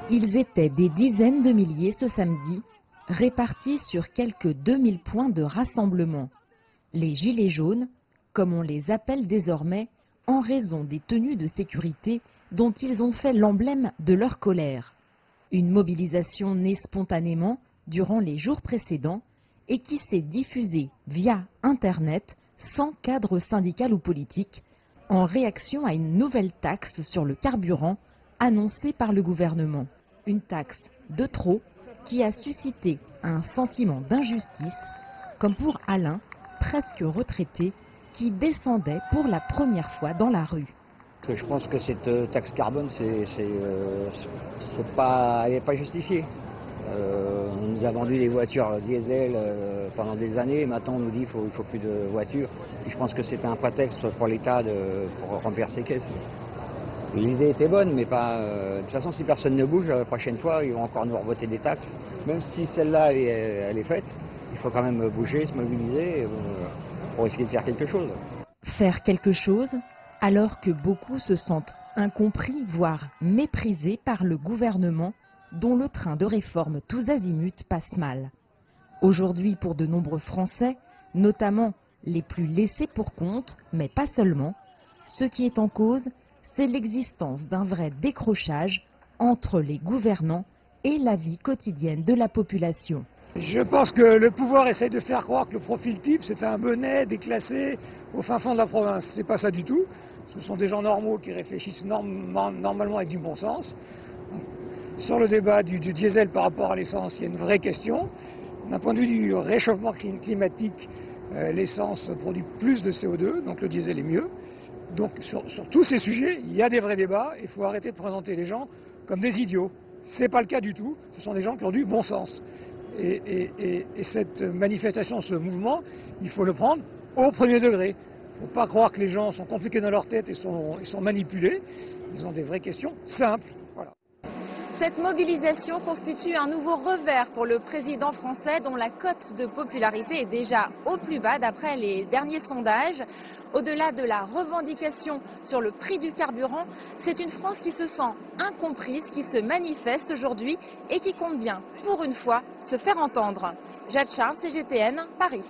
Ils étaient des dizaines de milliers ce samedi, répartis sur quelques 2000 points de rassemblement. Les gilets jaunes, comme on les appelle désormais, en raison des tenues de sécurité dont ils ont fait l'emblème de leur colère. Une mobilisation née spontanément durant les jours précédents et qui s'est diffusée via Internet sans cadre syndical ou politique, en réaction à une nouvelle taxe sur le carburant annoncée par le gouvernement. Une taxe de trop qui a suscité un sentiment d'injustice, comme pour Alain, presque retraité, qui descendait pour la première fois dans la rue. Je pense que cette taxe carbone, elle n'est pas justifiée. On nous a vendu des voitures diesel pendant des années, maintenant on nous dit qu'il ne faut plus de voitures. Et je pense que c'est un prétexte pour l'État pour remplir ses caisses. L'idée était bonne, mais pas. De toute façon, si personne ne bouge, la prochaine fois, ils vont encore nous revoter des taxes. Même si celle-là, elle est faite, il faut quand même bouger, se mobiliser pour essayer de faire quelque chose. Faire quelque chose, alors que beaucoup se sentent incompris, voire méprisés par le gouvernement, dont le train de réforme tous azimuts passe mal. Aujourd'hui, pour de nombreux Français, notamment les plus laissés pour compte, mais pas seulement, ce qui est en cause, c'est l'existence d'un vrai décrochage entre les gouvernants et la vie quotidienne de la population. Je pense que le pouvoir essaye de faire croire que le profil type, c'est un bonnet déclassé au fin fond de la province. C'est pas ça du tout. Ce sont des gens normaux qui réfléchissent normalement avec du bon sens. Sur le débat du diesel par rapport à l'essence, il y a une vraie question. D'un point de vue du réchauffement climatique, l'essence produit plus de CO2, donc le diesel est mieux. Donc sur tous ces sujets, il y a des vrais débats. Il faut arrêter de présenter les gens comme des idiots. Ce n'est pas le cas du tout. Ce sont des gens qui ont du bon sens. Et cette manifestation, ce mouvement, il faut le prendre au premier degré. Il ne faut pas croire que les gens sont compliqués dans leur tête et sont manipulés. Ils ont des vraies questions simples. Voilà. Cette mobilisation constitue un nouveau revers pour le président français dont la cote de popularité est déjà au plus bas d'après les derniers sondages. Au-delà de la revendication sur le prix du carburant, c'est une France qui se sent incomprise, qui se manifeste aujourd'hui et qui compte bien, pour une fois, se faire entendre. Jade Charles, CGTN, Paris.